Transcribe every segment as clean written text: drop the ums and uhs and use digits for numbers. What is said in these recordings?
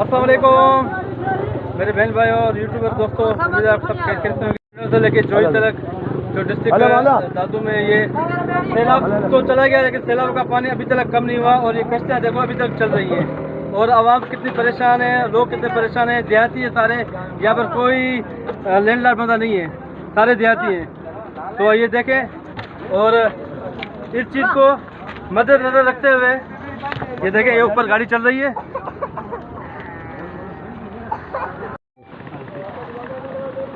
अस्सलाम वालेकुम मेरे बहन भाई और यूट्यूबर दोस्तों, उम्मीद है आप सब कैसे से लेके जोई तक जो डिस्ट्रिक्ट दादू में ये सैलाब तो चला गया, लेकिन सैलाब का पानी अभी तक कम नहीं हुआ और ये कश्तियाँ देखो अभी तक चल रही हैं और आवाम कितनी परेशान है, लोग कितने परेशान हैं। देहाती है सारे, यहाँ पर कोई लैंडलॉर्ड बंदा नहीं है, सारे देहाती हैं। तो ये देखें और इस चीज़ को मद्देनजर रखते हुए ये देखें, ये ऊपर गाड़ी चल रही है।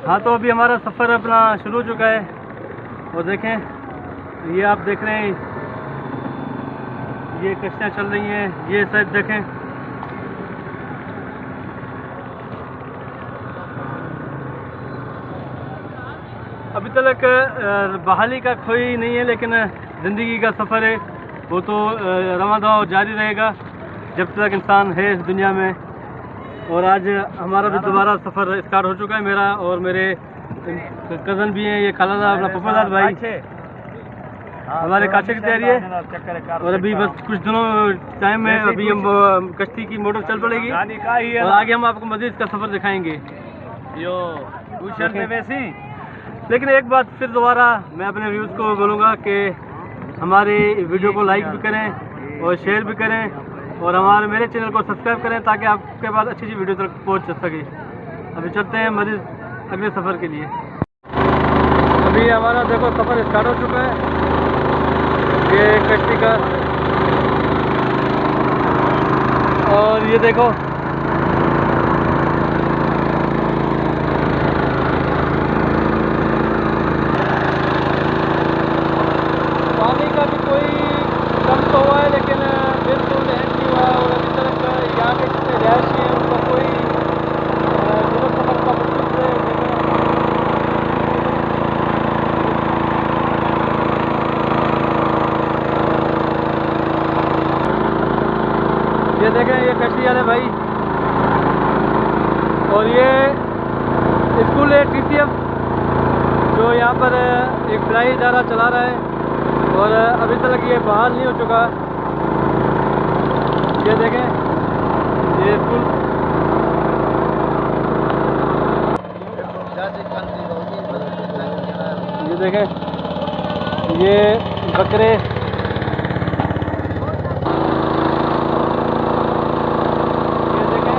हाँ, तो अभी हमारा सफ़र अपना शुरू हो चुका है और देखें ये आप देख रहे हैं, ये कश्तियाँ चल रही हैं। ये शायद देखें, अभी तक बहाली का कोई नहीं है, लेकिन ज़िंदगी का सफ़र है वो तो रवां दवा जारी रहेगा जब तक इंसान है इस दुनिया में। और आज हमारा भी दोबारा सफ़र स्टार्ट हो चुका है, मेरा और मेरे कज़न भी हैं, ये खालादा अपना पप्पादार भाई हमारे काचे की तैयारी है। और अभी बस कुछ दिनों टाइम में अभी हम कश्ती की मोटर चल पड़ेगी और आगे हम आपको मज़ीद का सफ़र दिखाएंगे। लेकिन एक बात फिर दोबारा मैं अपने व्यूज़ को बोलूँगा कि हमारे वीडियो को लाइक भी करें और शेयर भी करें और हमारे मेरे चैनल को सब्सक्राइब करें ताकि आपके पास अच्छी अच्छी वीडियो तक पहुंच सके। अभी चलते हैं मज़ीद अगले सफ़र के लिए। अभी हमारा देखो सफ़र स्टार्ट हो चुका है, ये कश्ती का, और ये देखो पानी का भी कोई कम तो हुआ है, लेकिन बिल्कुल एंड नहीं हुआ। और अभी तक यहाँ के जितने रहायशी हैं उनका कोई सफ़र का मुश्किल से ये देखें, ये कश्ती वाले भाई और ये स्कूल है TCF जो यहाँ पर एक फ्लाई इदारा चला रहा है और अभी तक ये बहाल नहीं हो चुका। ये देखें, ये स्कूल, ये देखें, ये बकरे, ये देखें,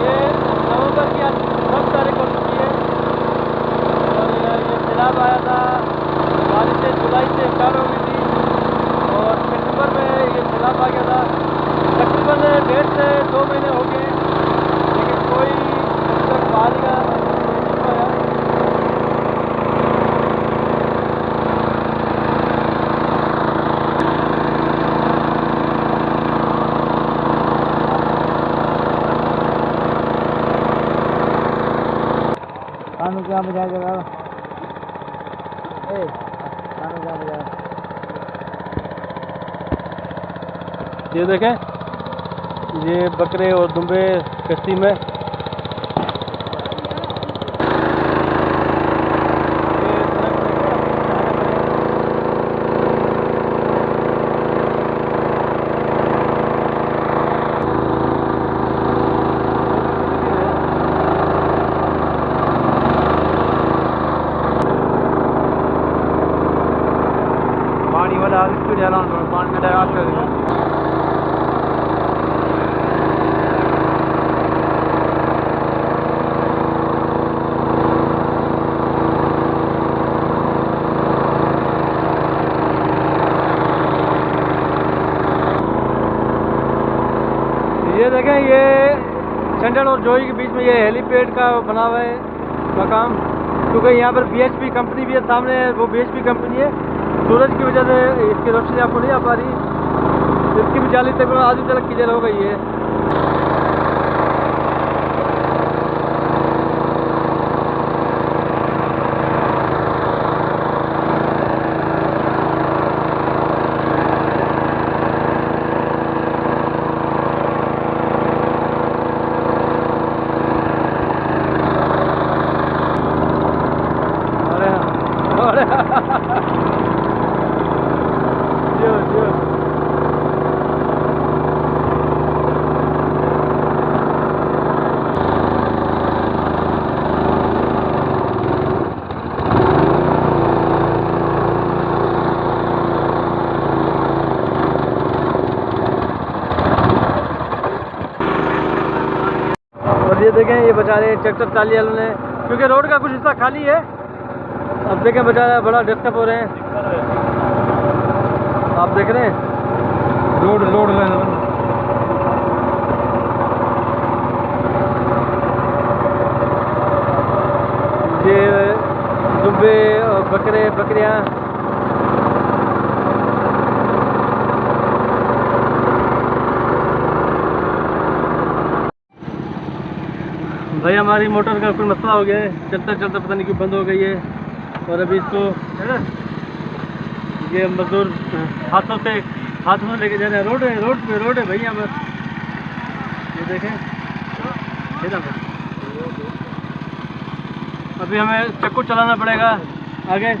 ये नवंबर की 10 तारीख हो चुकी है और ये सैलाब आया था, बारिश से जुलाई से स्टार्ट हो गई थी और सितंबर में ये सैलाब आ गया था। तकरीबन 1.5 से 2 महीने हो गए, लेकिन कोई अभी तक बहाली का नहीं हुआ है। कानू क्या मजा आएगा, कानू क्या मजा। ये देखें, ये बकरे और दुम्बे कश्ती में, पानी वाला स्पीड है, पानी में डायरेक्ट कर देगा। ये देखें, ये चंडल और जोई के बीच में ये हेलीपैड का बना हुआ है मकाम, क्योंकि यहाँ पर BHP कंपनी भी है सामने, वो BHP कंपनी है। सूरज की वजह से इसकी रोशनी आपको नहीं आ पा रही, इसकी भी जाली तकरीबन आधी तक क्लियर हो गई है। देखें ये बेचारे ट्रैक्टर ट्राली वालों ने, क्योंकि रोड का कुछ हिस्सा खाली है, अब देखें बेचारा बड़ा डिस्टर्ब हो रहे हैं। आप देख रहे हैं लोड लेना ये दुब्बे और बकरियाँ भाई हमारी मोटर का कोई मसला हो गया है, चलता चलता पता नहीं क्यों बंद हो गई है। और अभी इसको ये मजदूर हाथों से लेके जा रहे हैं। रोड है भाई यहाँ पर, ये देखें है ना। अभी हमें चक्कू चलाना पड़ेगा आगे।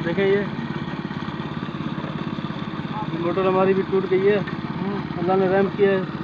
देखें ये मोटर हमारी भी टूट गई है, अल्लाह ने रहम किया है।